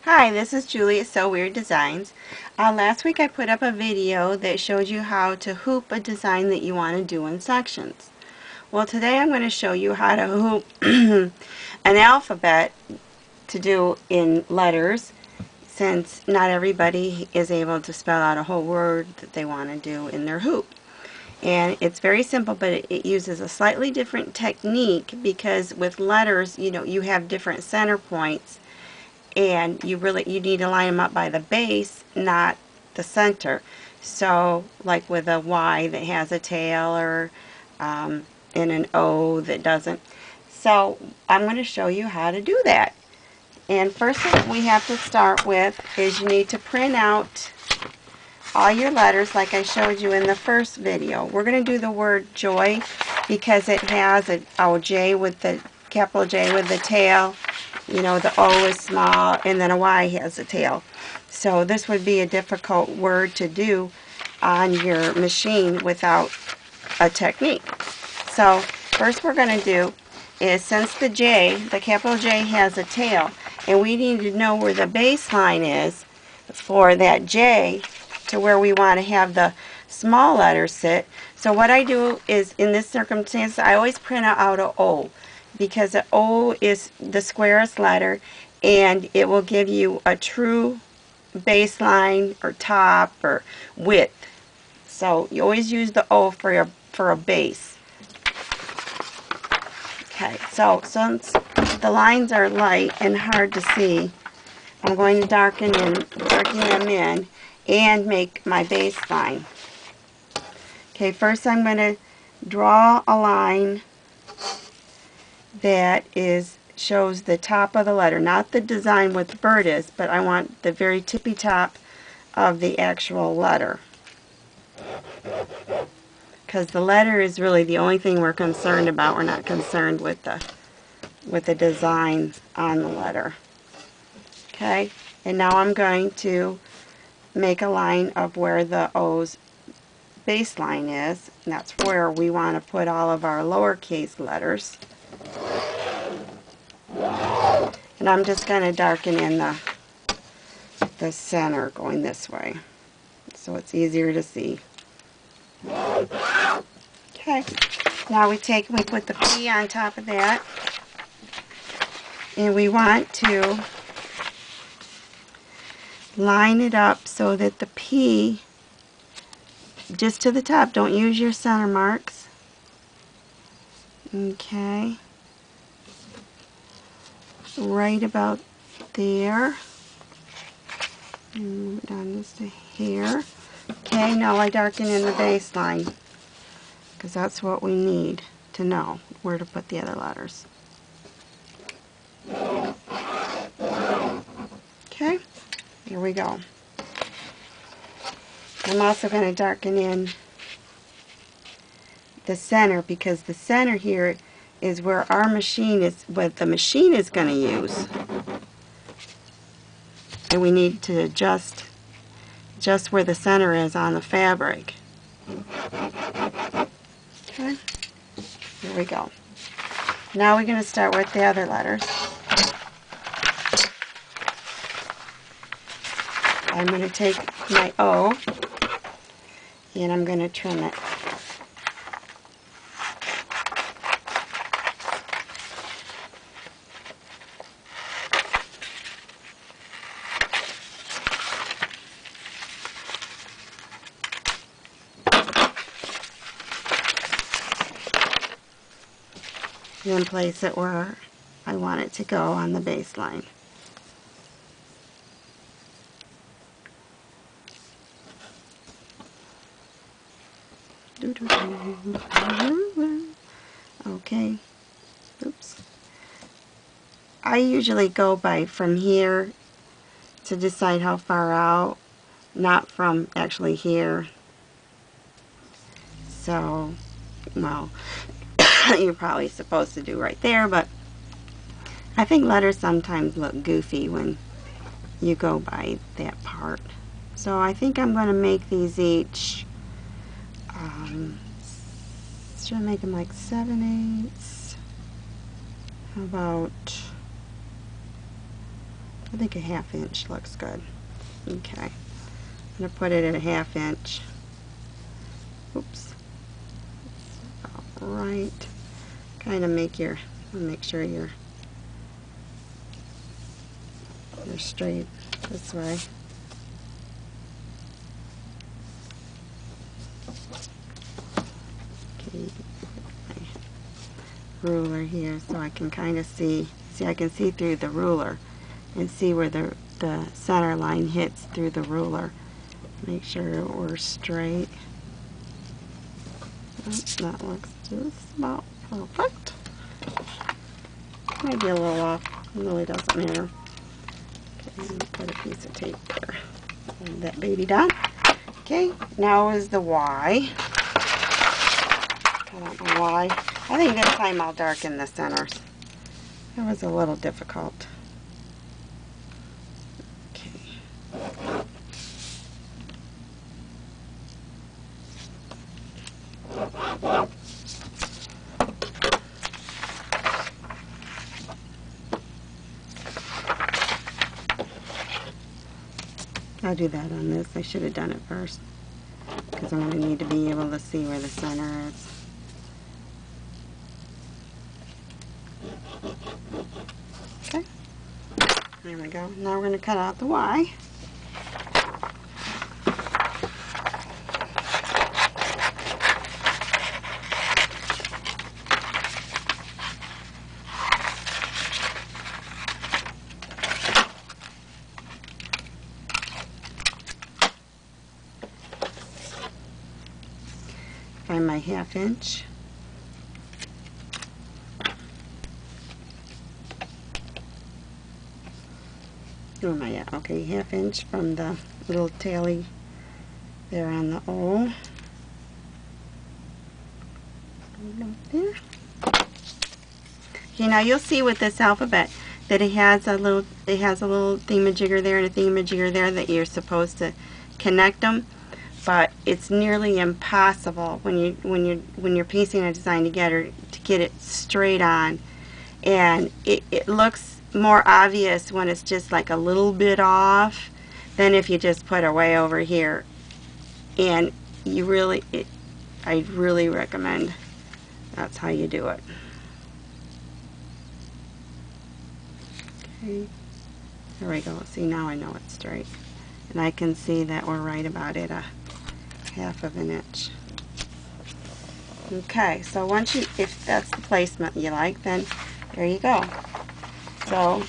Hi, this is Julie at So Weird Designs. Last week I put up a video that shows you how to hoop a design that you want to do in sections. Well, today I'm going to show you how to hoop an alphabet to do in letters, since not everybody is able to spell out a whole word that they want to do in their hoop. And it's very simple, but it uses a slightly different technique because with letters, you have different center points, and you need to line them up by the base, not the center. So like with a Y that has a tail, or in an O that doesn't. So I'm going to show you how to do that. And first thing we have to start with is you need to print out all your letters like I showed you in the first video. We're going to do the word joy because it has a J with the capital J with the tail. The O is small, and then a Y has a tail. So this would be a difficult word to do on your machine without a technique. So first we're going to do is, since the capital J has a tail, and we need to know where the baseline is for that J to where we want to have the small letters sit. So what I do is, in this circumstance, I always print out an O, because the O is the squarest letter, and it will give you a true baseline or top or width. So you always use the O for a base. Okay, so since the lines are light and hard to see, I'm going to darken them in and make my baseline. Okay, first I'm going to draw a line that shows the top of the letter, not the design what the bird is, but I want the very tippy top of the actual letter, because the letter is really the only thing we're concerned about. We're not concerned with the design on the letter. Okay, and now I'm going to make a line of where the O's baseline is, and that's where we want to put all of our lowercase letters. And I'm just going to darken in the center going this way, so it's easier to see. Okay, now we put the P on top of that, and we want to line it up so that the P, just to the top, don't use your center marks. Okay, right about there. And move it down just to here. Okay, now I darken in the baseline, because that's what we need to know where to put the other letters. Okay, here we go. I'm also going to darken in the center, because the center here is where our machine is, what the machine is going to use. And we need to adjust just where the center is on the fabric. Okay, here we go. Now we're going to start with the other letters. I'm going to take my O, and I'm going to trim it. And then place it where I want it to go on the baseline. Okay. Oops. I usually go by from here to decide how far out, not from actually here. So, well, you're probably supposed to do right there, but I think letters sometimes look goofy when you go by that part. So I think I'm going to make these each, should I make them like 7/8? How about I think a 1/2 inch looks good. Okay. I'm going to put it at a 1/2 inch. Oops. About right. Kind of make sure you're straight this way. Okay. My ruler here so I can kind of see I can see through the ruler and see where the center line hits through the ruler. Make sure we're straight. That looks just about perfect. Maybe a little off. It really doesn't matter. Okay, put a piece of tape there. Hold that baby down. Okay, now is the Y. I don't know why. I think this time I'll darken the centers. It was a little difficult. Okay. I'll do that on this. I should have done it first because I'm going to need to be able to see where the center is. Okay, there we go. Now we're going to cut out the Y. Find my 1/2 inch. Where am I at? Okay, 1/2 inch from the little taily there on the O. There. Okay, now you'll see with this alphabet that it has a little thingamajigger there and a thingamajigger there that you're supposed to connect them, but it's nearly impossible when you're piecing a design together to get it straight on, and it looks more obvious when it's just like a little bit off than if you just put it way over here. And I really recommend that's how you do it. Okay, there we go. See, now I know it's straight, and I can see that we're right about at a 1/2 inch. Okay, so if that's the placement you like, then there you go. So